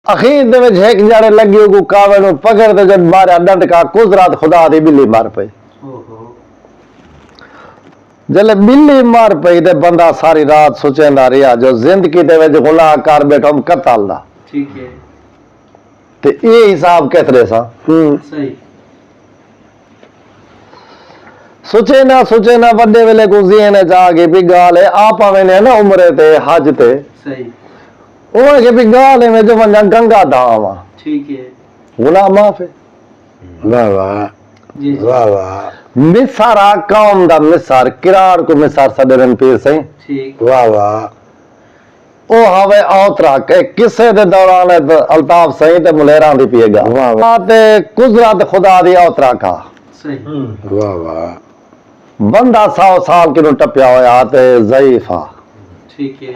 अखीर दे विच एक जाड़े लगी को कावे नु पकड़ ते जब मारा डंडका कुदरत खुदा दी बिल्ली मार पई। जले बिल्ली मार पई ते बंदा सारी रात सोचेंदा रहा जो जिंदगी दे विच गुनाह कर बैठो कतल दा। ठीक है ते ये हिसाब कैतरे सा सही सोचे ना बड़े वेले को ज़हन जागे भी गाल है आप आवेने ना उम्र ते हज ते सही ओ के भी गाल है में जो वंजा गंगा धाम आ। ठीक है गुनाह माफ है। वाह वाह जी जी वाह वाह मिसारा कौम दा मिसार किराड़ को मिसार सदरन पीर सही ठीक वाह वाह ओ हवे औतरा के किसे दे दौरान अल्ताफ सही ते मुलेरा दी पिएगा वाह वाह ते कुदरत खुदा दी औतरा का सही वाह वाह बंदा 100 साल किनो टपया होया ते ज़ईफा ठीक है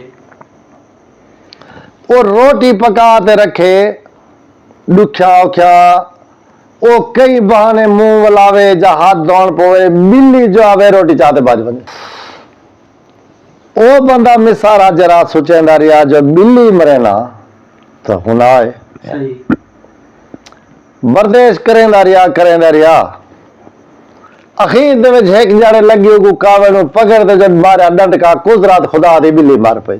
वो रोटी पका ते रखे दुख्या उख्या वो कई बहाने मुंह वलावे जा हाथ धोण पवे बिल्ली जो आवे रोटी चाहते बाज बंदे ओ बंदा मिसारा जरा सोचेंदा रिया जो बिल्ली मरे ना तो हुना है सही बर्देश करेंदा रिया अखीर दे विच एक जाड़े लगी को कावे नु पकड़ ते जब मारा डंडका कुदरत खुदा दी बिल्ली मार पई।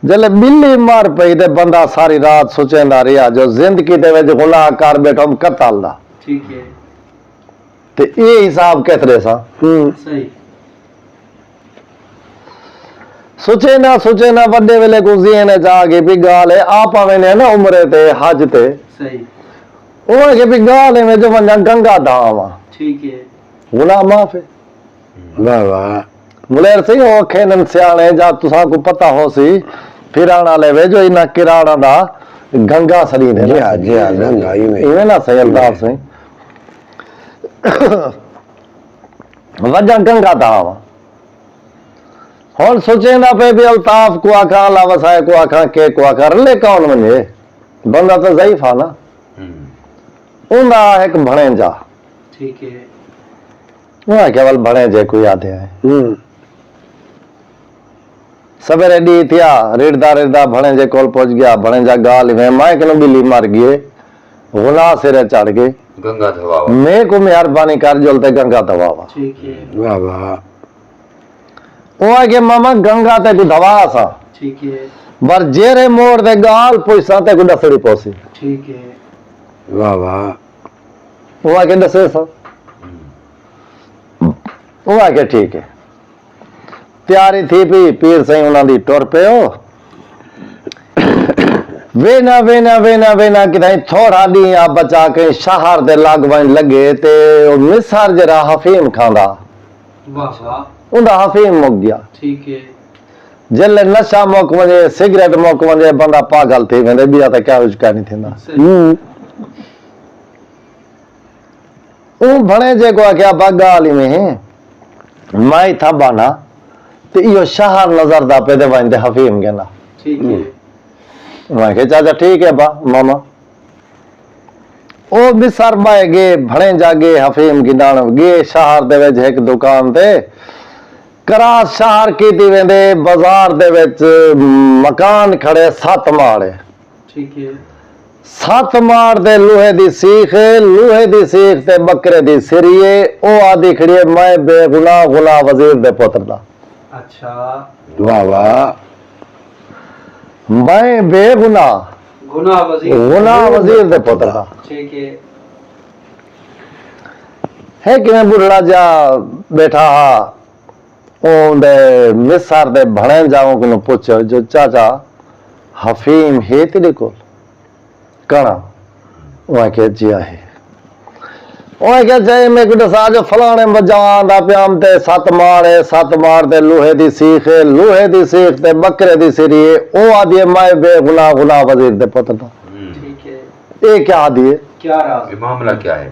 जले बिल्ली मार पई ते बंदा सारी रात सोचेंदा रहा जो जिंदगी दे विच गुनाह कर बैठो कतल दा। ठीक है ते ये हिसाब कैतरे सा सही सोचे ना बड़े वेले को ज़हन जागे भी गाल है आप आवेने ना उम्र ते हज ते सही ओ के भी गाल है में जो वंजा गंगा धाम आ। ठीक है गुनाह माफ है। वाह वाह मुलेर सही हो खेनन सियाणे जा तुसा को पता हो सी फिराना लेवे जो इना किराड़ा दा गंगा सरी ने जी हाँ गंगा ही में इवे ना सही अल्ताफ सही वजह गंगा धाम हुन सोचेंदा पे भी अल्ताफ को आखा अल्लाह वसाए को आखा के को आखा रले कौन वने बंदा तो ज़ईफा ना उंदा एक भणेजा ठीक है वो केवल भणेजे को याद है सवेरे डी थिया रिड़दा भणेजे कोल पहुंच गया भणेजा गाल में माइक नु बिल्ली मार गए गुनाह सिरे चढ़ गए गंगा धवावा मैं को मेहरबानी कर जोलते गंगा धवावा। ठीक है वाह वाह ओ के मामा गंगा ते को धवा सा ठीक है बर जेरे मोड़ दे गाल पैसा ते को दसड़ी पोसी ठीक है वाह वाह ओ के दसे सा ओ के ठीक है तैयारी थी पी पीर सही उन्हां दी टुर पियो वेना किधाई थोड़ा दी आ बचा के शहर दे लागवन लगे ते ओ मिसार जरा हफीम खांदा वाह वाह उंदा हफीम मुक गया। ठीक है जल्ले नशा मुक वने सिगरेट मुक वने बंदा पागल थी वेंदे बिया त क्या कुछ नहीं थींदा। ऊ भणे जे को क्या बागाली में माई था बाना ते यो शहर नजर दा पे दे वंदे हफीम गेना। ठीक है मैं के चाचा ठीक है बा मामा ओ बिसर बाए गे भणे जागे हफीम गिनाण गे शहर दे विच एक दुकान ते करा शहर की दी वेंदे बाजार दे विच मकान खड़े 7 माड़े ठीक है 7 माड़ दे लोहे दी सीख ते बकरे दी सिरिये ओ आदि खड़ी मैं बेगुनाह गुलाम वजीर दे पुत्र दा। अच्छा वाह वाह मैं बेगुनाह गुनाह वजीर दे पुत्र दा। ठीक है कि मैं बुढ़ा जा बैठा ओंदे मिसार दे भणे जाऊं कि पूछो जो चाचा हफीम है तेरे को कणा वहां के जिया है वहां के जाए मैं कुछ साज फलाने बजान दा प्याम ते 7 माड़ दे लोहे दी सीख ते बकरे दी सिरी ओ आदि मैं बेगुनाह गुनाह वजीर दे पुत्र दा। ठीक है ये क्या आदि क्या राज ये मामला क्या है?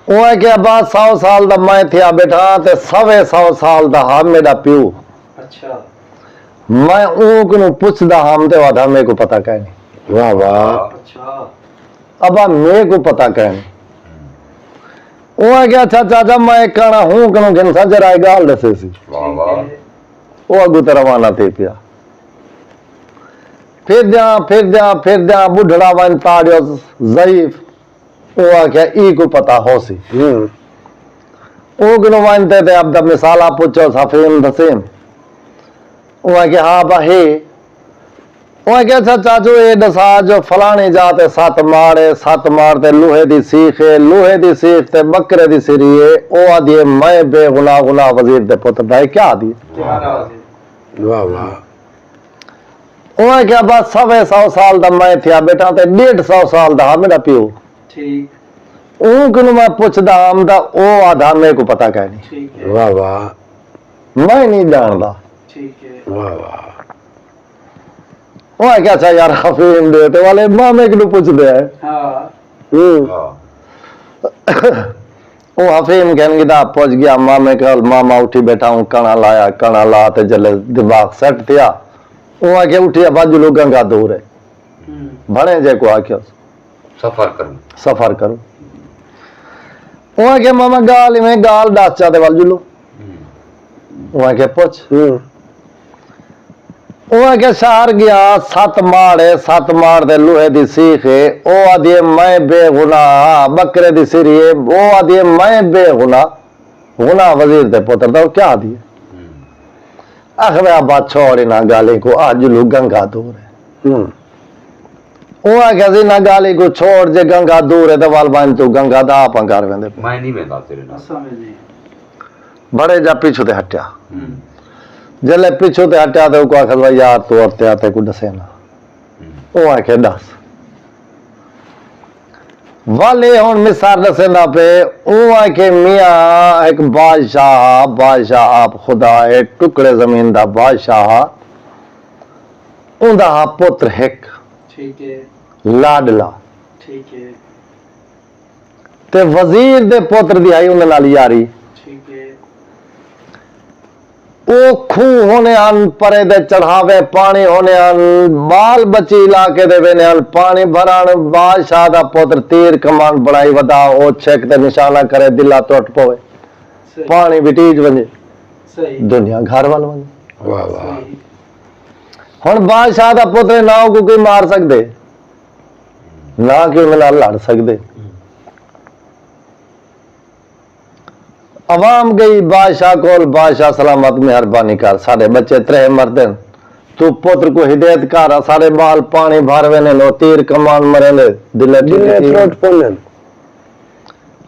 वो के बाद 100 साल दा मैं थिया बैठा ते 100 साल दा हा मेरा प्यू। अच्छा मैं ऊक नु पुछदा हम ते वादा मेरे को पता कह नहीं। वाह वाह अच्छा अब मेरे को पता कह नहीं वो क्या अच्छा चाचा मैं कहना हूं कनु घन सा जरा गाल दसे सी वाह वाह वो अगु ते रवाना थे पिया फिर दिया बुढ़ड़ा वन ताड़ियो ज़ईफ वो आख्या ई को पता हो सी वो किनो वनते थे अब द मिसाला पूछो सफीम दसीम वो आख्या हाँ बाहे वो आख्या अच्छा चाचू ये दसा जो फलानी जाते सत मारते लोहे दी सीख ते बकरे दी सिरिये ओ आदिए मैं बेगुनाह वजीर दे पुत्र दा क्या आदिए तुम्हारा वजीर वाह वाह उन्हें क्या बात 100 साल दा मैं थिया बेटा ते 150 साल दा मेरा प्यो ठीक उनको मैं पूछदा आमदा ओ आधा मेरे को पता कह नहीं ठीक है वाह वाह मैं नहीं जानदा ठीक है वाह वाह वो क्या अच्छा यार हफीम देते वाले मामे को पूछ दे हाँ वो हफीम कहने दा पहुंच गया मामे कल मामा उठी बैठा हूं कणा ला ते जले दिमाग सेट थिया वो आके उठी बाजू लोग गंगा दूर है भणे जे को आख्यो सफर करूं वो आके मामा गाल में गाल डास चाते बाजू लो वो आके पूछ वो आके शहर गया 7 माड़ दे लोहे दी सीख है ओ आदि मैं बेगुनाह बकरे दी सिरिये ओ आदि मैं बेगुनाह वजीर दे पुत्र दा क्या आदि आखिर बात छोड़ ना गाली को आज लोग गंगा दूर है वो आख्या सी ना गाली को छोड़ जे गंगा दूर है तो वाल बान तू गंगा दा आप कर वेंदे मैं नहीं वेंदा तेरे नाल समझ नहीं बड़े जा पीछू ते हटया जले पीछू ते हटया तो को आखल भाई यार तू और ते आते को दसे ना वो आखे दस वाले हुन मिसाल दसेंदा पे वो आखे मियां एक बादशाह आप खुदा है टुकड़े जमीन दा बादशाह उंदा पुत्र एक ठीक है लाडला ठीक है ते वजीर दे पुत्र दी आई उंदे नाल यारी ठीक है ओ खूह होने आन परे दे चढ़ावे पानी होने आन बाल बची इलाके दे वेने आन पानी भरान बादशाह दा पुत्र तीर कमान बनाई वदा ओ छेक ते निशाना करे दिला टूट पवे सही पानी बिटीज वने सही दुनिया घर वाल वने वाह वाह सही हुन बादशाह दा पुत्र ना को कोई मार सकदे ना कि उन्हें नाल लड़ सकदे अवाम गई बादशाह कोल बादशाह सलामत मेहरबानी कर साडे बच्चे त्रे मरदन तू पुत्र को हिदायत कर सारे बाल पानी भरवे ने नो तीर कमान मरे ने दिले थ्रोट पोलन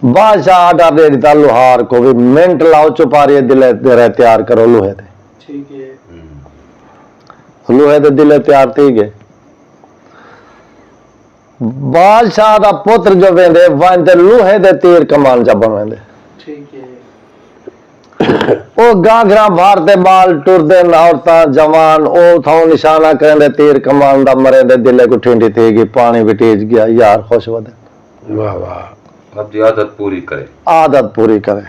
बादशाह आर्डर दे दिता लोहार को भी मिनट लाओ चुपारी दिले तेरे तैयार करो लोहे दे ठीक है लोहे दे दिले तैयार थी गए बादशाह दा पुत्र जो वेंदे वंदे लोहे दे तीर कमान जा बनवेंदे ठीक है ओ गाघरा भारते बाल टुरदे औरतां जवान ओ थाओ निशाना करेंदे तीर कमान दा मरेंदे दिले को ठंडी थी गई पानी बिटीज गया यार खुश वदे वाह वाह अब आदत पूरी करे आदत पूरी करे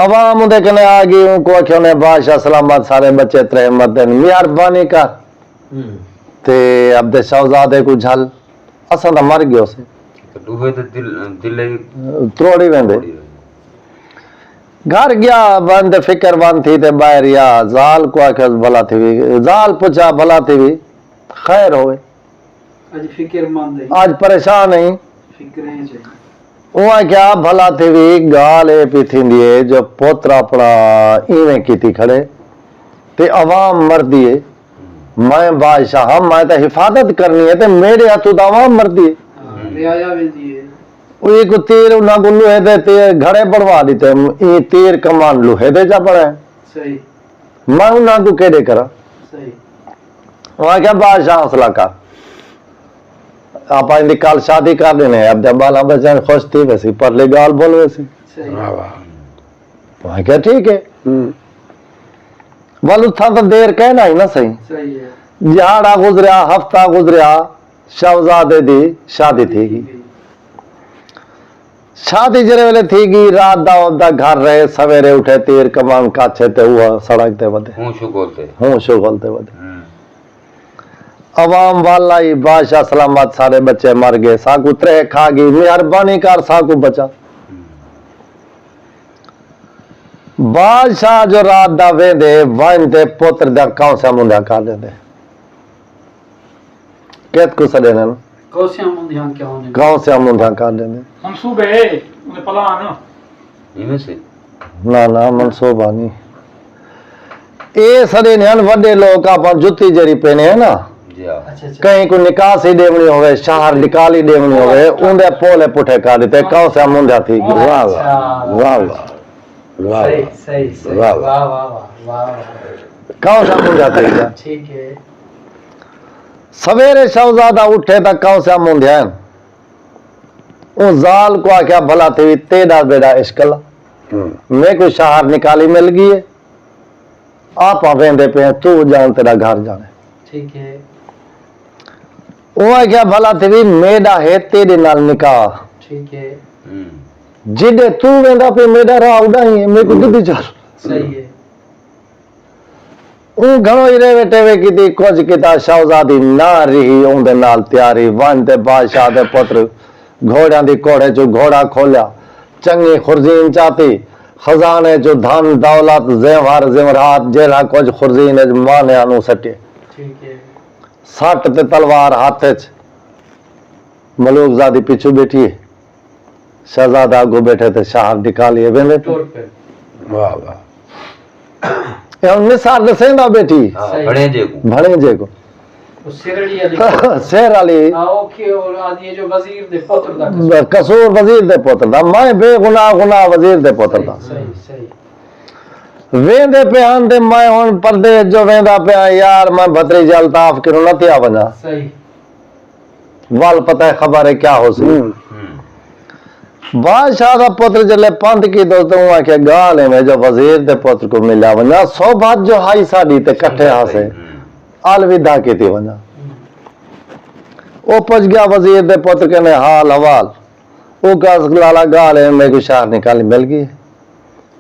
अवाम उनके कने आ गई उनको आख्या ने बादशाह सलामत सारे बच्चे त्रे मरदन मेहरबानी कर ते अब दे शहजादे को झल असा दा मर गयो से तो डूबे तो दिले त्रोड़ी वेंदे घर गया बंद फिक्र बंद थी ते बाहर या जाल को आख्या भला थी जाल पूछा भला थी खैर होए आज फिक्रमंद है आज परेशान नहीं फिक्रें चाहिए वो क्या भला थी गाल ए पी थी जो पोतरा अपना इवें की थी खड़े ते अवाम मर दिए मैं बादशाह मैं तो हिफाजत करनी है ते मेरे हाथों तो अवाम मर दिए रियाया वेंदी है वो एक तीर उन्हें को लोहे दे तीर घड़े बढ़वा दीते ये तीर कमान लोहे दे जा पड़ा है सही मैं उन्हें को केड़े करा सही वहां क्या बादशाह हौसला कर आप आइंदी काल शादी कर देने अब जब बाला बच्चा खुश थी वैसी पर ले गाल बोल वैसी सही वाह वाह वहां क्या ठीक है वालू था तो देर कहना ही ना सही सही है झाड़ा गुजरिया हफ्ता गुजरिया शहजादे दी शादी थी शादी जरे वेले थी गई रात दा घर रहे सवेरे उठे तीर कमान काछे ते हुआ सड़क ते वदे हूं शु बोलते वदे अवाम वाला ही बादशाह सलामत सारे बच्चे मर गए साकू त्रे खा गई मेहरबानी कर साकू बचा बादशाह जो रात दा वेंदे वंदे पुत्र दा कौन सा मुंडा कर देंदे केत को सदे न कौसियां मुंदियां क्या होने गांव से हम उन्हें कर देने मनसूबे उन्हें प्लान इनमें से ना ना मनसूबा नहीं ये सदे ने वड्डे लोग अपन जुत्ती जरी पहने है ना जी हाँ अच्छा अच्छा कहीं को निकासी देवनी होवे शहर निकाली देवनी होवे उनदे पोले पुठे कर देते गांव से हम उन्हें थी वाह वाह वाह वाह सही सही सही वाह, वाह वाह वाह वाह वाह गांव से हम उन्हें थी ठीक है सवेरे शहजादा उठे तक गांव से हम उन्हें वो जाल को आख्या भला थी तेरा बेड़ा इश्कला मैं कोई शहर निकाली मिल गई है आप वेंदे पे तू जान तेरा घर जाने ठीक है वो क्या भला थी मेरा है तेरे नाल निकाह ठीक है जिडे तू वेंदा पे मेरा राह उड़ाई है मेरे को किदी चल सही है वो घणो ही रेवे टेवे की कुछ किता शहजादी ना रही उनदे नाल तैयारी वन ते बादशाह दे पुत्र घोड़ा दी कोड़े चो घोड़ा खोलिया चंगी खुरजीन चाहती खजाने जो धन दौलत जेवर जेवरात जेला कुछ खुरजीन माने अनु सटे ठीक है सट ते तलवार हाथ च मलूकजादी पीछू बैठी है शहजादा आगू बैठे थे शहर निकालिए वेंदे तौर पे वाह वाह ये निसार दसेंदा बैठी हाँ सही। बड़े जे को भणे जे को वो सिरड़ी वाली शेर वाली ओके और आदि ये जो वजीर दे पुत्र दा कसूर वजीर दे पुत्र दा मैं बेगुनाह गुनाह वजीर दे पुत्र दा सही सही वेंदे पे आंदे मैं हुन परदेस जो वेंदा पे यार मैं भतरी जलताफ किरो न थिया वना सही वाल पता है खबर है क्या हो सी बादशाह दा पुत्र जले पंथ की दोस्तों आखे गाल है में जो वजीर दे पुत्र को मिला वना सौभाग्य जो हाई साडी ते कट्ठे हासे अलविदा की थी वना ओ पहुंच गया वजीर दे पुत्र के ने हाल हवाल ओ का लाला गाल है मेरे को शहर निकाली मिल गई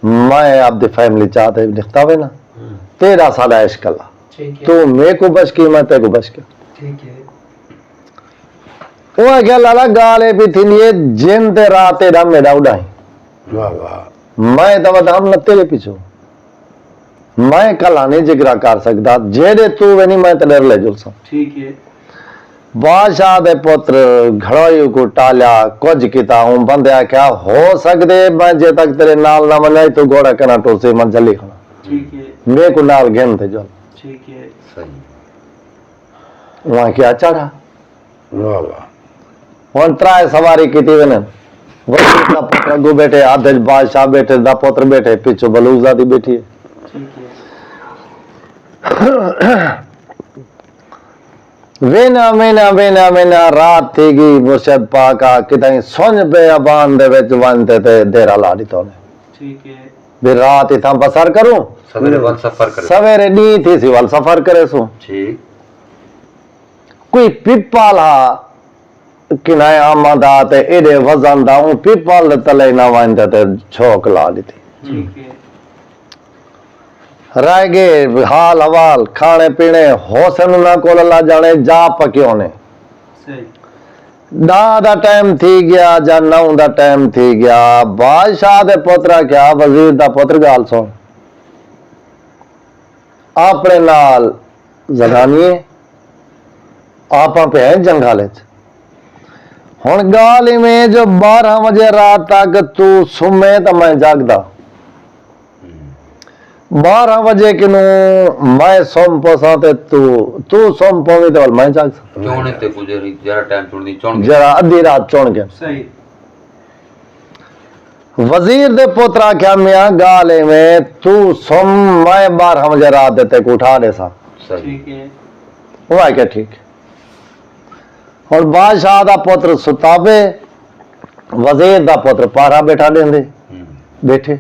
मैं आपकी फैमिली चाहते दिखता हुए ना तेरा सादा इश्कला ठीक है तू मेरे को बच की मैं तेरे को बच के ठीक है वो क्या लाला गाले भी थी ये जिन ते रात तेरा मेरा उड़ाई वाह वाह मैं दवा धाम न तेरे पीछू मैं कला नहीं जिगरा कर सकता जेड़े तू वे नहीं मैं तेरे ले जुल सा ठीक है बादशाह दे पुत्र घड़ोई को टालिया कुछ किता हूं बंदे आख्या हो सकदे मैं जे तक तेरे नाल ना मनाई तो घोड़ा कना टोसे मन जली खाना ठीक है मेरे को नाल घेन थे जो ठीक है सही वहां क्या चढ़ा वाह वाह हुन त्राय सवारी की थी वने वजीर दा पुत्र अगू बैठे आधे बादशाह बैठे दा पुत्र बैठे पीछे बलूकजादी बैठी है ठीक है वेना वेना वेना वेना रात थी गई मुर्शद पाका कितनी सुन पे अबान दे विच वनते ते देरा लाड़ी तो ने ठीक है भी रात इथा बसर करूं सवेरे वन सफर करे सवेरे नी थी सी वाल सफर करे सो ठीक कोई पिप्पल हा किनाए आमदा ते एडे वजन दा ऊ पिप्पल दे तले ना वनते ते छोक ला दी थी ठीक है रह गए हाल हवाल खाने पीने होसन ना कोल ला जाने जा पक्यों ने सही दा दा टाइम थी गया जा नौ दा टाइम थी गया बादशाह दे पुत्रा क्या वजीर दा पुत्र गाल सुन अपने नाल जनानी आपा पे है जंगाले च हुन गाल में जो 12 बजे रात तक तू सुमे तो मैं जागदा 12 बजे किनू मैं सोम पोसा ते तू सोम पोवी तो मैं जाग चोणे ते गुजरी जरा टाइम छोड़नी चोण जरा अद्धी रात चुन के सही वजीर दे पुत्रा क्या मियां गाले में तू सोम मैं 12 बजे रात देते को उठा दे सा सही ठीक है वो है क्या ठीक और बादशाह दा पुत्र सुतावे वजीर दा पुत्र पारा बैठा देंदे बैठे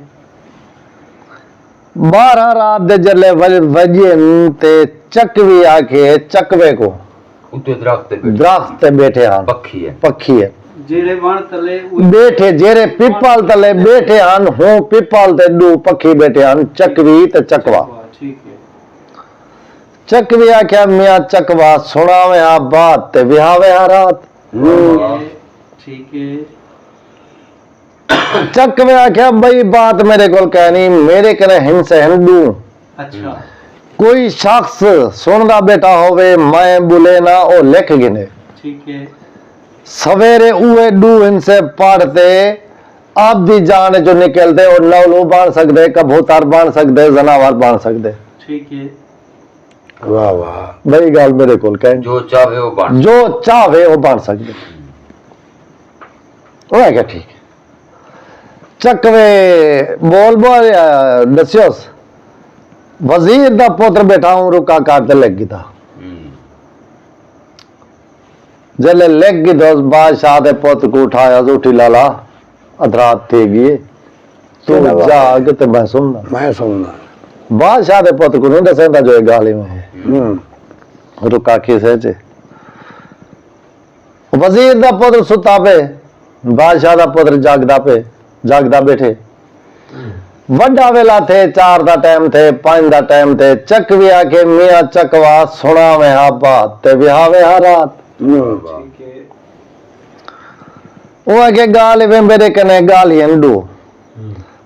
12 रात दे जले वजे ते चकवी आके चकवे को उते दरख्त ते बैठे हां पक्षी है पक्षी है जेड़े वण तले बैठे जेरे पिपल तले बैठे हन हूं पिपल ते दू पक्षी बैठे हन चकवी ते चकवा ठीक है चकवी आख्या मियां चकवा सुनावे आ बात ते विहावे आ रात ठीक है चकवे आख्या बई बात मेरे को कहनी मेरे कने हिंसे हिंदू अच्छा कोई शख्स सुनदा बैठा होवे मैं बोले ना ओ लिख गिने ठीक है सवेरे उए डू इनसे पढ़ते अब दी जान जो निकलते और नवलू बन सकते कबूतर बन सकते जनावर बन सकते ठीक है वाह वाह बड़ी गल मेरे को कह जो चाहे वो बन जो चाहे वो बन सकते वो है क्या ठीक है चकवे बोल बोल दस्योस वजीर दा पुत्र बैठा हूं रुका काटते लग गई था जले लग गई तो बादशाह दे पुत्र को उठाया तो उठी लाला अधरात थी गई तू जाग ते मैं सुनना मैं सुनना बादशाह दे पुत्र को नहीं दसेंदा जो एक गाली में है रुका खीसे च वजीर दा पुत्र सुता पे बादशाह दा पुत्र जागदा बैठे वड्डा वेला थे 4 दा टाइम थे 5 दा टाइम थे चकवी आके मियां चकवा सुनावे हा बात ते विहावे हा रात ठीक है वो आके गाल वे मेरे कने गाली अंडू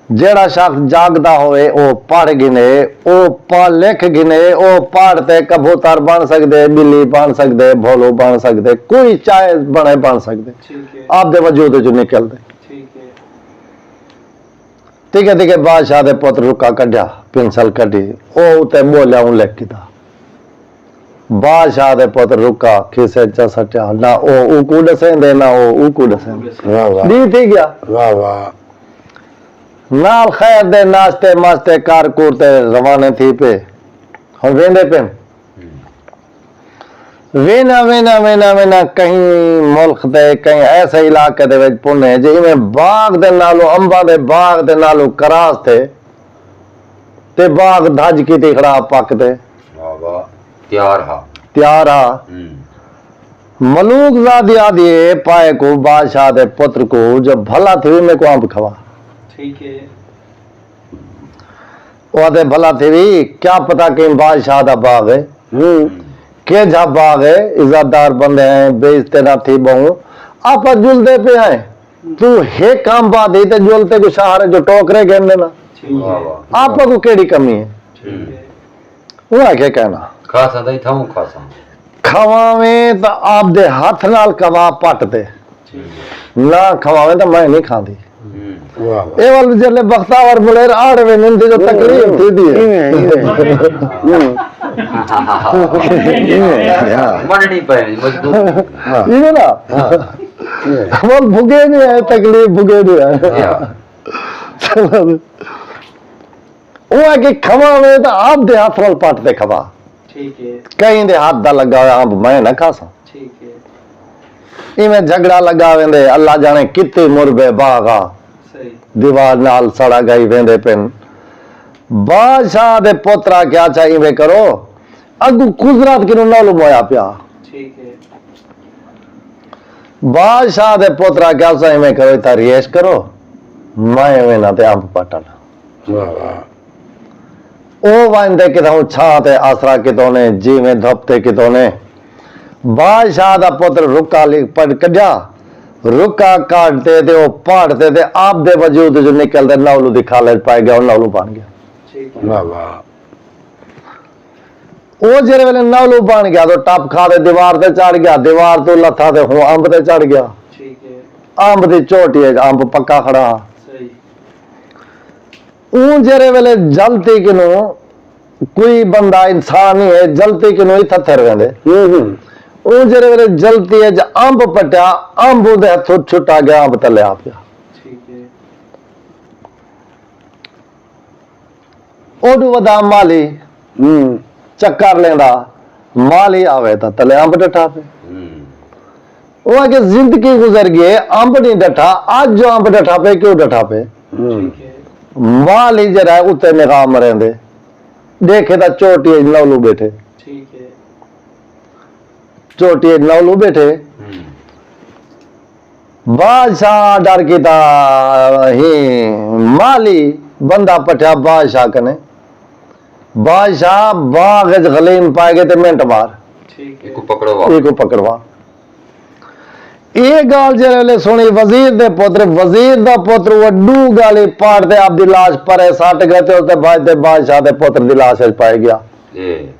जेड़ा शख्स जागदा होवे ओ पढ़ गिने ओ लिख गिने ओ पढ़ते कबूतर बन सकदे बिल्ली बन सकदे भोलो बन सकदे कोई चाहे बने बन सकदे ठीक है आप दे वजूद जो निकलदे ठीक है ठीक है बादशाह दे पुत्र रुका कढ़िया पेंसिल कढ़ी ओ उते बोलिया हूं लिख दा बादशाह दे पुत्र रुका खिसे च सटिया ना ओ उकू दसेंदे ना ओ उकू दसेंदे वाह वाह दी थी गया वाह वाह नाल खैर दे नाश्ते मास्ते कार कूरते रवाने थी पे हम वेंदे पे वेना वेना वेना वेना कहीं मुल्क दे कहीं ऐसे इलाके दे विच पुने जिवें बाग दे नालों अंबा दे बाग दे नालों करास थे ते बाग धज की ती खड़ा पकते वाह वाह तैयार हा त्यार आ मलूक ज़ादी आदि पाए को बादशाह दे पुत्र को जब भला थी में को अंब खवा ठीक है वो भला थी क्या पता कहीं बादशाह दा बाग है के जा बाग है इज्जतदार बंदे हैं बेइज्जते ना थी बहु आप जुलते पे हैं तू हे काम बात ही ते जुलते को शहर जो टोकरे गेंदे ना ठीक वाह है वाह आप को केड़ी कमी है ठीक है वो है क्या कहना खासा दई थाऊं खासा खवावे तो आप दे हाथ नाल कवा पटते ठीक है ना खवावे तो मैं नहीं खाती वाह वाह ए वाल जले बख्तावर बुलेर आड़वे निंदे जो तकलीफ थी दी मननी पे मजदूर ये ना वो भुगे नहीं है तकलीफ भुगे नहीं है वो है कि खवा में तो आप दे हाथ नाल पटते खवा ठीक है कहीं दे हाथ दा लगा हुआ आप मैं ना खा सा ठीक है इवें झगड़ा लगा वेंदे अल्लाह जाने कितने मुरबे बागा सही दीवार नाल सड़ा गई वेंदे पेन बादशाह दे पोतरा क्या चाहिए वे करो अगू गुजरात किनो नालो मोया पिया ठीक है बादशाह दे पोतरा क्या चाहिए वे करो इता रियश करो मैं वे ना ते अंब पटन वाह वाह ओ वांदे कितो छा ते आसरा कितो ने जी में धपते कितो ने बादशाह दा पुत्र रुका लिख पढ़ कढ़िया रुका काटते थे वो पढ़ते थे आप दे वजूद जो निकलते नवलू दिखा ले पाए गया और नवलू बन गया ठीक है वाह वाह वो जेरे वेले नवलू बन गया तो टप खा दे दीवार ते चढ़ गया दीवार तो लथा ते हूं अंब ते चढ़ गया ठीक है अंब दी चोटी है अंब पक्का खड़ा सही ऊं जेरे वेले जलती किनू कोई बंदा इंसान ही है जलती किनू ही थथर वेंदे ऊं जेरे वेले जलती है ज अंब पट्या अंब दे हथों छुटा गया अंब तले आ गया ठीक है ओडू वदा माली चक्कर लेंदा माली आवे ता तले अंब डठा पे वो आगे जिंदगी गुजर गई अंब नहीं डठा आज जो अंब डठा पे क्यों डठा पे ठीक है माली जरा है उत्ते निगाह मरेंदे देखे ता चोटी नवलू बैठे ठीक है चोटी नवलू बैठे बादशाह डर की ता ही माली बंदा पठा बादशाह कने बादशाह बाग गलीम पाए गए ते मिनट मार ठीक है इको पकड़ो वाह इको पकड़वा ये गाल जेले सुनी वजीर दे पुत्र वड्डू गाली पाड़ दे आप दी लाश परे सट गए ते उसदे बाद दे बादशाह दे पुत्र दी लाश पाए गया ये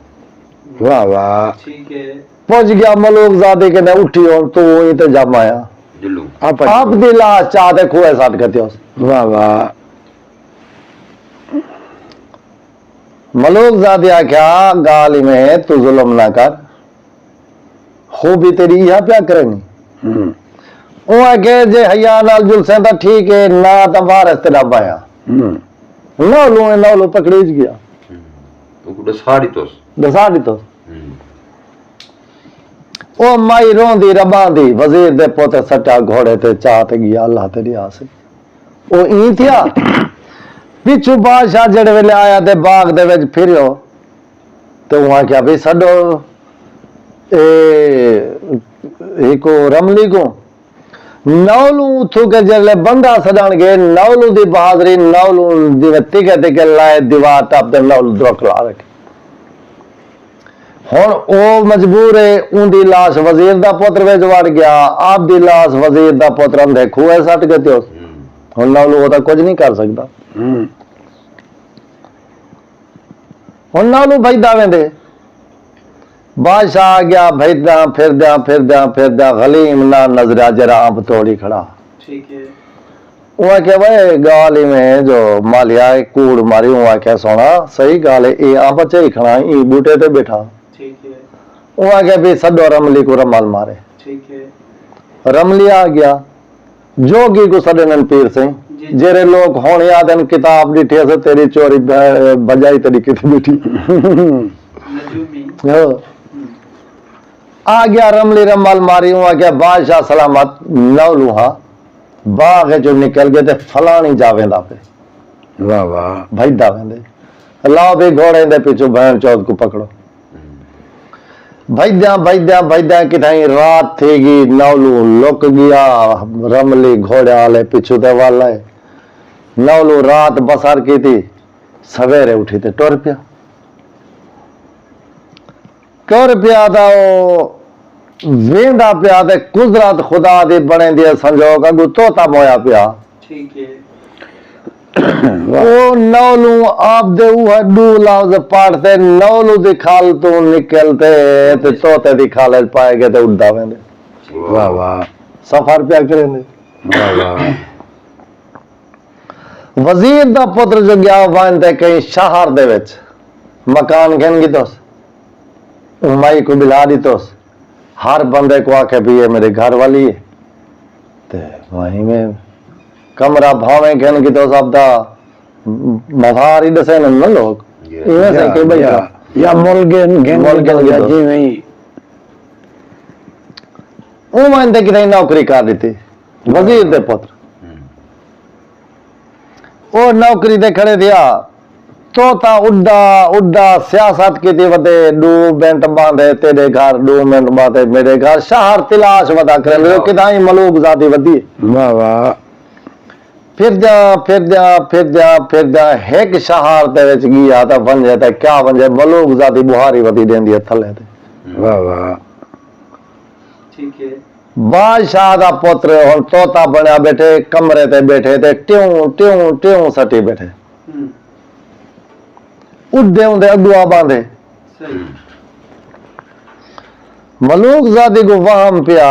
वाह वाह ठीक है पहुंच गया मलूक जादी के ने उठी और तो वहीं ते जम आया जुल्लू आप दिला चाहते खुए साथ कहते हो वाह वाह मलूक जादी आख्या गाली में तू जुल्म ना कर हो भी तेरी यह प्या करेंगी हम्म वो आखे जे हया नाल जुलसे तो ठीक है ना तो वारस तेरा बाया हम्म नौलू पकड़ीज गया तो कुछ साड़ी तो दसा दी तो ओ माई रोंदी रबांदी वजीर दे पोते सटा घोड़े ते चाहत गया अल्लाह तेरी आस ओ ई थिया पिछू बादशाह जड़े वेले आया ते बाग दे विच फिरियो ते वहां क्या भी सडो को रमली को नौलू उठू के जले बंदा सदान गए नौलू दी बहादुरी नौलू जिवे तिके तिके लाए दीवार टप दे नौलू द्रोकला रखे हुण ओ मजबूर है उंदी लाश वजीर दा पुत्र विच वड़ गया आप दी लाश वजीर दा पुत्र अंधे खूहे सट गए ते हुण नौलू ओदा कुछ नहीं कर सकदा हुण नौलू भजदा वेंदे बादशाह आ गया फिरदा गलीम ना नजरा जरा आंब तोड़ी खड़ा ठीक है वहां क्या भाई गाली में जो मालिया कूड़ मारी वहां क्या सोना सही गाल है ये आंब चे खड़ा ई बूटे ते बैठा ठीक है वहां क्या भी सदो रमली को रमाल मारे ठीक है रमली आ गया जोगी को सदन पीर सिंह जी। जेरे लोग होने याद किताब डिठे से तेरी चोरी बजाई तेरी कितनी बैठी नजूमी हो। आ गया रमली रमाल मारी हुआ गया बादशाह सलामत नौलूहा बाग जो निकल गए थे फलानी जावेंदा पे वाह वाह भजदा वेंदे लाओ भी घोड़े दे पीछू बहन चौथ को पकड़ो भजदा किथाई रात थी नौलू लुक गया रमली घोड़े वाले पीछू दे वाला नौलू रात बसर की थी सवेरे उठी थे टुर पिया था वो वेंदा पिया ते कुदरत खुदा दी बने दी संजोग अगू तोता मोया पिया ठीक है ओ नौलू आप दे उह दू लफ्ज पढ़ते नौलू दी खाल तू निकलते ते तोते दी खाल पाए गए ते उड़दा वेंदे वाह वाह सफर पिया करेंदे वाह वाह वजीर दा पुत्र जो गया वन ते कहीं शहर दे विच मकान घन गितोस माई को बिला दितोस हर बंदे को आके भी ये मेरे घर वाली है ते वहीं में कमरा भावे घन गितोस अब दा मधारी दसे न लोग इवे से के भैया या मुलगन मुलगन जी नहीं ओ वन ते कितनी नौकरी कर दी वजीर दे पुत्र ओ नौकरी दे खड़े दिया तोता उड्डा सियासत की थी वदे 2 मिनट बांधे तेरे घर 2 मिनट बांधे मेरे घर शहर तिलाश वदा करे किदाई मलूक जाती वदी वाह वाह फिर जा एक शहर दे विच गया ता वंजे ते क्या वंजे मलूक जाती बुहारी वदी देंदी है थले ते वाह वाह ठीक है बादशाह दा पुत्र हुन तोता बनया बैठे कमरे ते बैठे ते ट्यूं सटी बैठे उड्डे होंदे अगुआ बांधे सही मलूक जादी को वहम पिया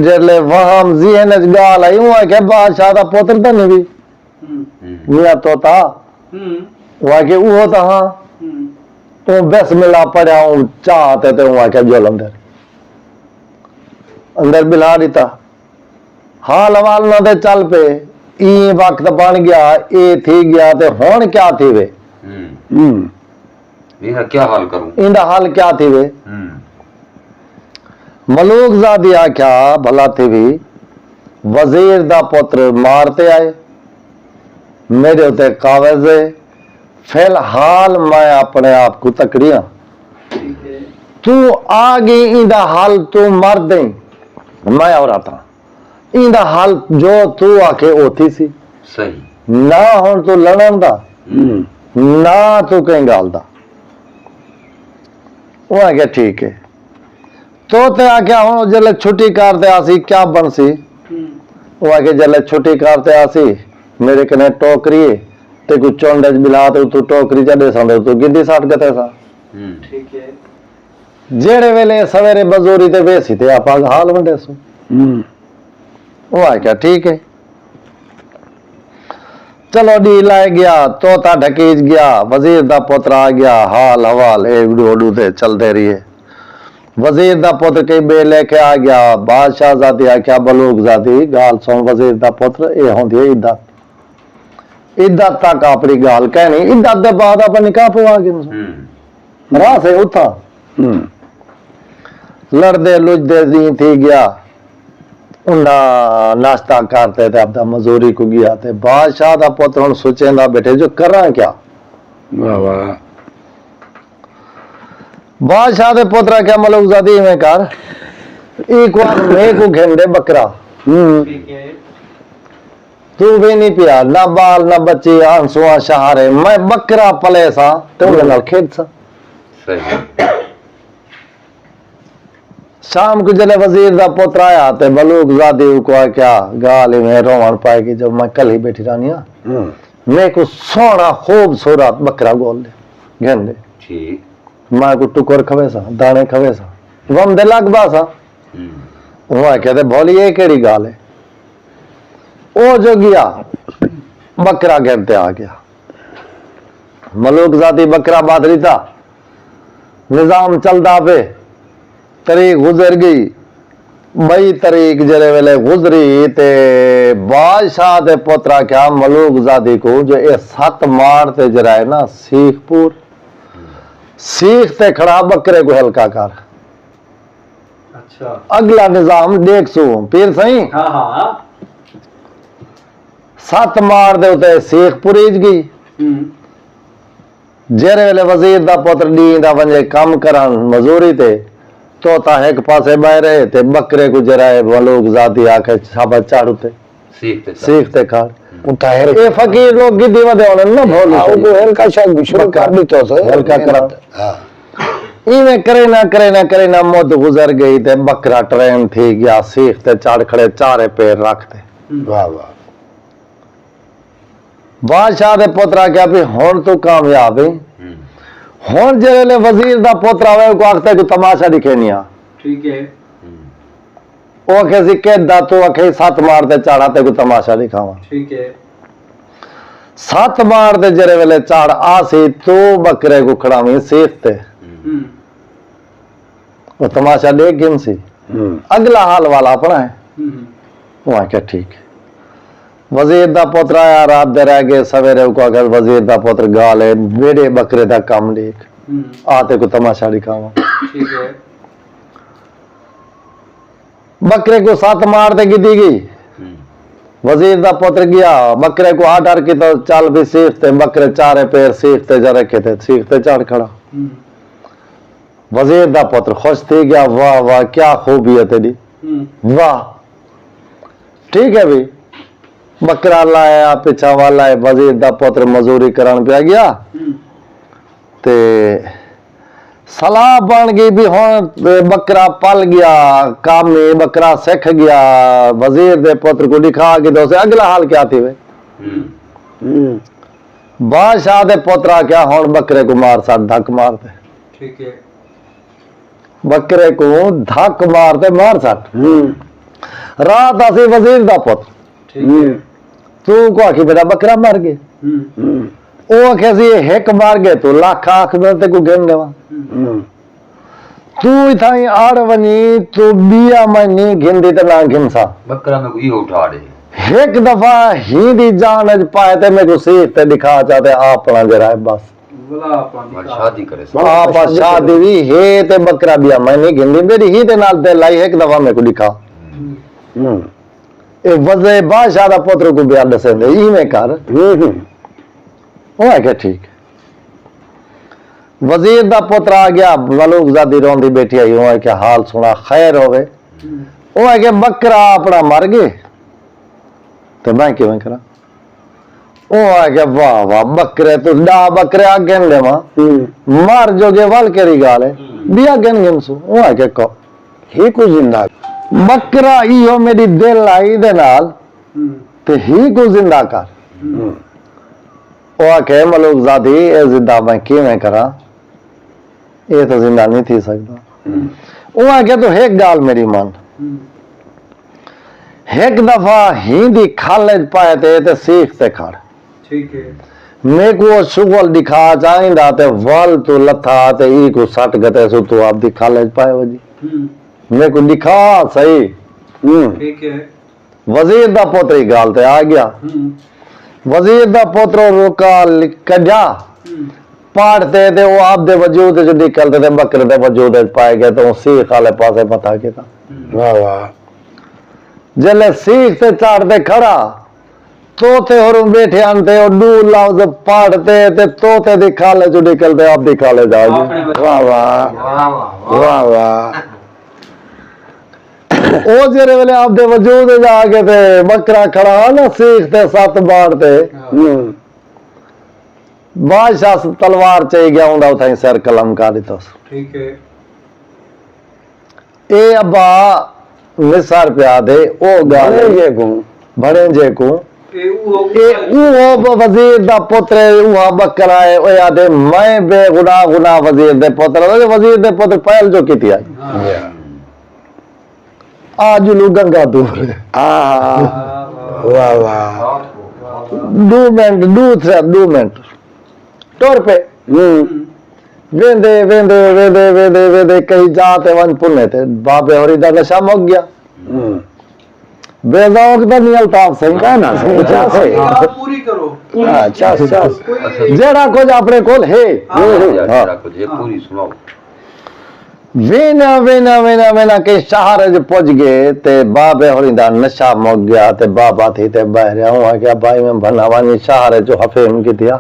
जले वहम ज़हन च गाल आई के बादशाह दा पुत्र तो नहीं भी मियां तोता वहां के वो तो हाँ तो बिस्मिल्लाह पढ़ा चाहते थे वहां के जोल अंदर बिला दिता हाल हवाल ना दे चल पे ई वक्त बन गया ए थी गया ते हुण क्या थी वे मेरा क्या हाल करूं इंदा हाल क्या थी वे मलूक जादी आख्या भला थी भी वजीर दा पुत्र मारते आए मेरे उते कागज है फिलहाल मैं अपने आप को तकड़िया ठीक है तू आ गई इंदा हाल तू मर दे मैं और आता इंदा हाल जो तू आके ओथी सी सही ना हुण तू लड़न दा ना तू कहीं गाल दा वो आख्या ठीक है तो ते आख्या हुण जले छुट्टी करते आसी क्या बनसी वो आके जले छुट्टी करते आसी मेरे कने टोकरी ते कुछ चोंडे बिला ते तू टोकरी चढ़े संदे तू गिद्दी साट गते सा ठीक है जेड़े वेले सवेरे बजोरी ते वेसी ते आपा हाल वंडे सो वो आ क्या ठीक है चलो डी लाए गया तोता ढकीज गया वजीर दा पुत्र आ गया हाल हवाल एडू ओडू ते चलते रहिए वजीर दा पुत्र कई बे लेके आ गया बादशाह जाती आख्या बलूक जाती गाल सुन वजीर दा पुत्र ये होंदी है इद्दत इद्दत तक अपनी गाल कहनी इद्दत दे बाद अपन निकाह पवा गए राह से उठा लड़दे लुजदे दी थी गया उन्ना नाश्ता करते थे अपना मजूरी को गया थे बादशाह दा पुत्र हुन सोचेंदा बैठे जो करा क्या वाह वाह बादशाह दे पुत्र क्या मलूकजादी में कर एक बार मैं को घेंडे बकरा ठीक है तू भी नहीं पिया ना बाल ना बच्चे आंसुआ शहारे मैं बकरा पले सा ते उन्हें नाल खेड सा सही शाम को जले वजीर दा पुत्र आया ते बलूक जादी को क्या गाल में रोवन पाएगी जब मैं कल ही बैठी रानिया मैं को सोना खूबसूरत बकरा गोल दे घेंडे ठीक मैं को टुकर खवे सा दाने खवे सा वम दे लग बा सा वो कहते भोली ये केड़ी गाल है ओ जो गया बकरा घेरते आ गया मलूक जाती बकरा बादरी था निजाम चलता पे तरीक गुजर गई बई तरीक जरे वेले गुजरी ते बादशाह दे पोतरा क्या मलूक जादी को जो ये 7 मार ते जरा है ना सीखपुर सीख ते खड़ा बकरे को हल्का कर अच्छा अगला निजाम देख सू पीर सही हाँ हाँ 7 मार दे उते सीखपुरी गई जेरे वेले वजीर दा पुत्र नींदा वंजे काम करन मजूरी ते तोता एक पासे बह रहे थे बकरे को जराए मलूक जाती आके छापा चाड़ू थे सीखते खाड़ उतार ये फकीर लोग गिद्दी वदे होने ना भोल आओ को हल्का शायद शुरू कर दी तो से हल्का करा हां इमे करे ना मौत गुजर गई ते बकरा ट्रेन थी गया सीखते चाड़ खड़े चारे पैर रखते वाह वाह बादशाह दे पोतरा क्या भी हुन तो कामयाब है हुन जेले वजीर दा पोतरा वे को आखते को तमाशा दिखेनिया ठीक है ओ कैसी के दातु अखे 7 मार दे चाड़ाते को तमाशा दिखावा ठीक है 7 मार दे जरे वेले चाड़ आसी तो बकरे को खड़ावी सीखते वो तमाशा देख गिन सी अगला हाल वाला अपना है वहां क्या ठीक है वजीर दा पुत्र आया रात दे रह गए सवेरे को अगर वजीर दा पुत्र गाले बेड़े बकरे दा काम देख आते को तमाशा दिखावा ठीक है बकरे को 7 मार दे गिदी गई वजीर दा पुत्र गया बकरे को 8 की तो चाल भी सीखते बकरे चारे पैर सीखते जा रखे थे सीखते चाड़ खड़ा वजीर दा पुत्र खुश थी गया वाह वाह क्या खूबी है तेरी वाह ठीक है भी बकरा लाया पिछा वाला है वजीर दा पुत्र मजूरी करन पे गया ते सलाह बन गई भी हुन बकरा पल गया काम में बकरा सीख गया वजीर दे पुत्र को दिखा के दो से अगला हाल क्या थी वे बादशाह दे पुत्रा क्या हुन बकरे को मार सा धक मारते ठीक है बकरे को धक मारते मार सा रात आसी वजीर दा पुत्र ठीक है तू को आखी बेटा बकरा मार गए ओ कैसी हेक मार गए तो लाख आंख में ते को गेम देवा तू इथाई आड़ वनी तो बिया मनी गिनदी ते ना गिनसा बकरा में कोई उठा दे एक दफा ही दी जान अज पाए ते मैं को सीख ते दिखा चाहते अपना जरा है बस बोला अपन शादी करे आप शादी भी हे ते बकरा बिया मनी गिनदी मेरी ही ते नाल ते लाई एक दफा मैं को दिखा ए वजे बादशाह दा पुत्र को बिया दसेंदे ई में कर ओ है क्या ठीक वजीर दा पुत्र आ गया मलूक जादी रोंदी बैठी आई ओ है क्या हाल सुना खैर होवे ओ है क्या बकरा अपना मर गए तो मैं क्यों करा ओ है क्या वाह वाह बकरे तो डा बकरे आगे देवा मार जोगे वाल केरी गाल है बिया गन गमसु ओ है क्या को ही को जिंदा बकरा इहो मेरी दिल आई दे नाल ते ही को जिंदा कर ओ आखे मलूक जादी ए जिंदा मैं किवें करा ये तो जिंदा नहीं थी सकता। वो आगे तो एक गाल मेरी मन एक दफा हिंदी कॉलेज पाए थे सीखते खड़ ठीक है मेरे को शुगल दिखा चाहिए ते वल तो लथा ते ई को सट गते सो तो आप दी कॉलेज पाए वजी मेरे को दिखा सही ठीक है वजीर दा पोतरी गाल ते आ गया वजीर दा पोतरो रोका कजा पढ़ते थे वो आप दे वजूद जो निकलते थे बकरे दे वजूद पाए गए तो सीख वाले पासे पता के था वाह वाह जले सीख से चाटते खड़ा तोते और बैठे आनते और दू लफ्ज पढ़ते ते तोते दिखा ले जो निकलते आप दिखा ले जाओ आपने वाह बताया। वाह वाह वाह ओ जेरे वेले आप दे वजूद जाके थे बकरा खड़ा ना सीखते सत बाढ़ते बादशाह तलवार चाहिए गया हूं उठाई सर कलम का दी तो ठीक है ए अब्बा निसार पे आदे ओ गाले ये को बड़े जे को ए वो ए वो वजीर दा पुत्र वो बकरा है ओ यादे मैं बेगुनाह गुनाह वजीर दे पुत्र वजीर दे पुत्र पहल जो की थी आज लोग गंगा दूर वाह वाह 2 मिनट टोर पे वेंदे वेंदे वेंदे वेंदे वेंदे कहीं जाते वन पुण्य थे बाबे होरी दा नशा मुक गया बेजाओ का नहीं अल्ताफ सही का ना सही जा सही आप पूरी करो अच्छा अच्छा कोई जेड़ा कुछ अपने कोल है जरा कुछ ये पूरी सुनाओ वेना वेना वेना वेना के शहर ज पहुंच गए ते बाबे होरी दा नशा मुक गया ते बाबा थी ते बहर हुआ क्या भाई में भनावानी शहर जो हफीम की दिया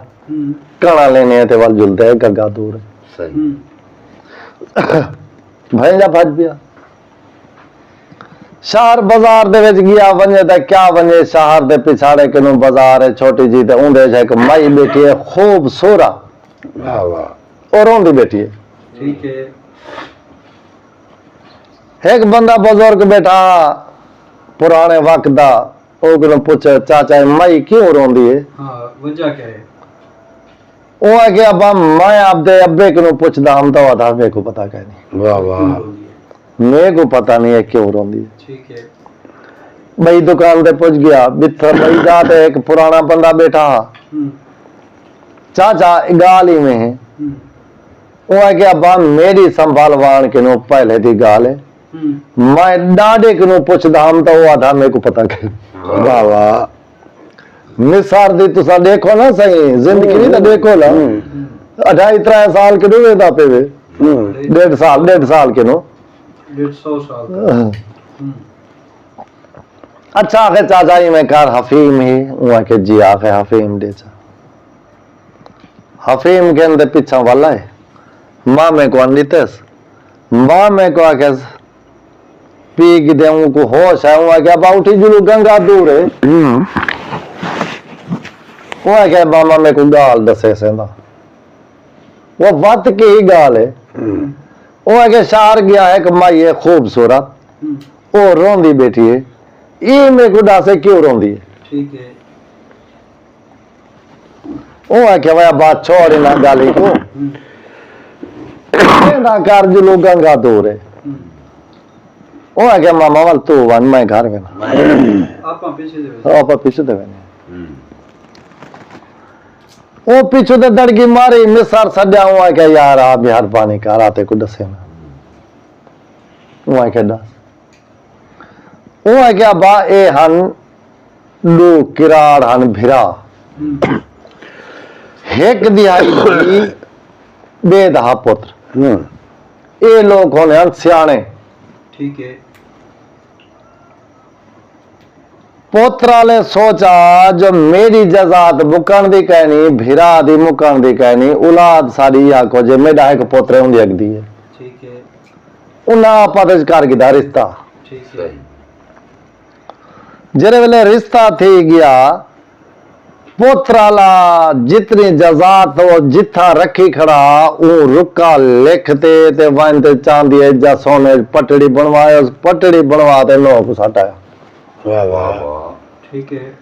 कणा लेने ते वल जुलते है गंगा दूर सही भैंजा भज गया शहर बाजार दे विच गया वने ते क्या वने शहर दे पिछाड़े किनु बाजार है छोटी जी ते उंदे च एक माई बैठी है खूब सोरा वाह वाह और रोंदी बैठी है ठीक है एक बंदा बुजुर्ग बैठा पुराने वक्त दा ओ किनु पूछे चाचा माई क्यों रोंदी है हाँ वजह क्या है ओ आ गया अब्बा मैं आपदे अब्बे किनु पूछदा हम तो था मेरे को पता क्या नहीं वाह वाह मेरे को पता नहीं है क्यों रोंदी है ठीक है भाई दुकान पे पहुंच गया बिथर भाई जाते एक पुराना बंदा बैठा चाचा गाल ही में है वो है कि अब्बा मेरी संभाल वाण के नो पहले दी गाल है मैं डाडे के नो पुछदा हम तो वो था मेरे को पता क्या वाह वाह निसार दी तुसा देखो ना सही जिंदगी नहीं तो देखो ना 2.5-3 साल के नो वेदा पे वे 1.5 साल के नो 150 साल का अच्छा आखे चाचा ही मैं कार हफीम ही वहां के जी आखे हफीम दे चा हफीम के अंदर पीछा वाला है माँ में को अंडितस माँ में को आके पी की दे को होश है वहां के अब उठी जुलू गंगा दूर है वहां के मामा में को गाल दसे सेंदा वो वत की ही गाल है वो आगे शार गया है कि माई है खूबसूरत वो रोंदी बैठी है ये मेरे को डासे क्यों रोंदी है ठीक है वो है कि भाई बात छोड़ ना गाली को ना कर जो लोग गंगा दूर है वो है कि मामा वाल तू वन मैं घर में आप पीछे दे आप पीछे दे वो पीछे तो दड़की मारी मिसार सजा हुआ क्या यार आप यार पानी का राते को दसे ना वो है क्या दस वो है क्या बा ए हन लू किराड़ हन भिरा एक दिहाई दी बेदहा पुत्र ए लोग होने हन सियाने ठीक है पोत्राले सोचा जो मेरी जजात मुकण दी कहनी भिरा दी मुकण दी कहनी औलाद सारी आखो जे मेरा एक पोत्रे हुंदी अगदी है ठीक है उन्ना पदज कर गिदा रिश्ता ठीक है सही जेरे वेले रिश्ता थी गया पोत्राला जितनी जजात वो जिथा रखी खड़ा ऊ रुका लिखते ते वनते चांदी जा सोने पटड़ी बनवाए उस पटड़ी बनवा ते नो को हटाया वाह वाह ठीक है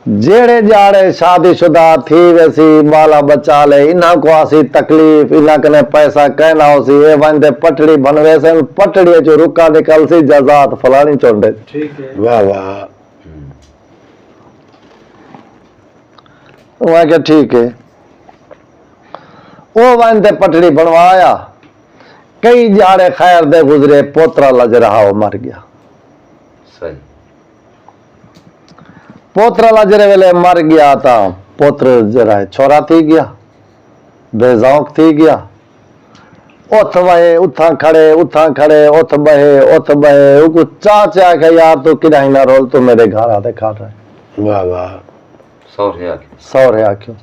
जेड़े जाड़े शादीशुदा थी वैसी बाला बच्चा ले इन्हा को आसी तकलीफ इन्हा कने पैसा कहना होसी ए वंदे पटड़ी बनवे से पटड़ी जो रुका निकल सी जजात फलानी चोंडे ठीक है वाह वाह वहां के ठीक है वो वंदे पटड़ी बनवाया कई जाड़े खैर दे गुजरे पोतरा लज रहा वो मर गया सही पोतरा लजरे वेले मर गया था पोत्र जरा छोरा थी गया बेजौक थी गया उठ बहे उठा खड़े उठ बहे उको चाचा के यार तू किराए ना रोल तू मेरे घर आते खा रहे वाह वाह सौरे आख्यो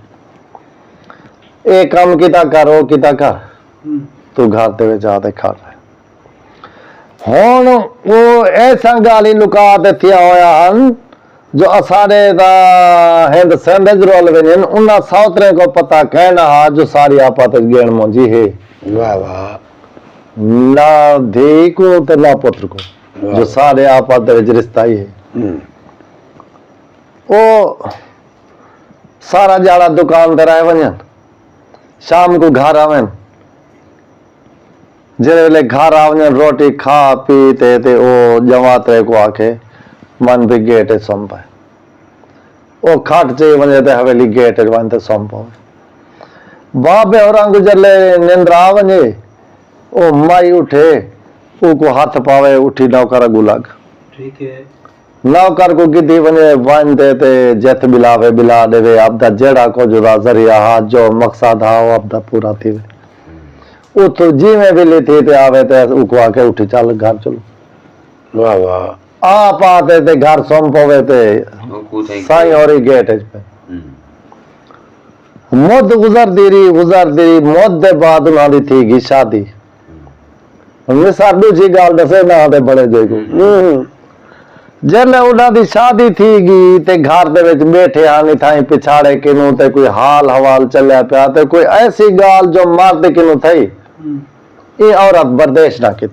ए काम किता कर ओ किता कर तू घर दे विच आते खा रहे हुण वो ऐसा गाली लुका ते थिया होया हन जो असारे दा हिंद सिंध रोल वञनि उन सौतरे को पता कहना हा जो सारी आपात गेण मुंजी है वाह वाह ना धी को ते ना पुत्र को जो सारे आपात विच रिश्ता ही है ओ सारा जाड़ा दुकान ते रह वञनि शाम को घर आवन जेरे वेले घर आवने रोटी खा पी ते ओ जमात को आके मन भी गेट संपाए ओ खाट चे वने ते हवेली गेट वन ते संपाए बाबे और गुजरले निंद्रा वने ओ माई उठे ओ को हाथ पावे उठी नौकर गुलाग ठीक है नौकर को गिद्दी वने वन ते जथ बिलावे बिला देवे आपदा जेड़ा को जो जरिया हाथ जो मकसद हा वो आपदा पूरा थी वो तो जी में बिली थी ते आवे ते उको आके उठी चल घर चलो वाह वाह आप आते थे घर संपोवे थे साई और गेट पे मुद गुजर दी मुद दे बाद उन्हां दी थी गी शादी हमने साडू जी गाल दसे ना दे बड़े जेको जले उन्हां दी शादी थी गी ते घर दे विच बैठे आनी थाई पिछाड़े किनु ते कोई हाल हवाल चलिया पिया ते कोई ऐसी गाल जो मर्द किनु थई ये औरत बर्दाश्त ना की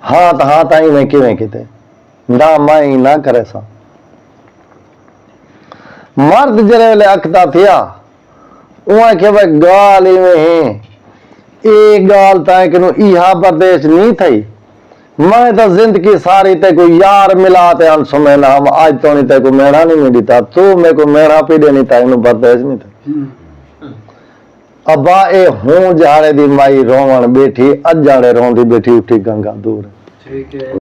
हाथ हाथ आई में किवें किते ना माई ना करे सा मर्द जरे अखता थिया उहा के भाई गाल इवें है ए गाल ताए कि इहा बर्दाश्त नहीं थई मैं तो जिंदगी सारी ते कोई यार मिला ते हम सुमेना हम आज तो नहीं ते को मेरा नहीं मिलता तू मेरे को मेरा पी देनी था इनु बर्दाश्त नहीं था अबा ए हूं जाड़े दी माई रोवण बैठी अजाड़े रोंदी बैठी उठी गंगा दूर ठीक है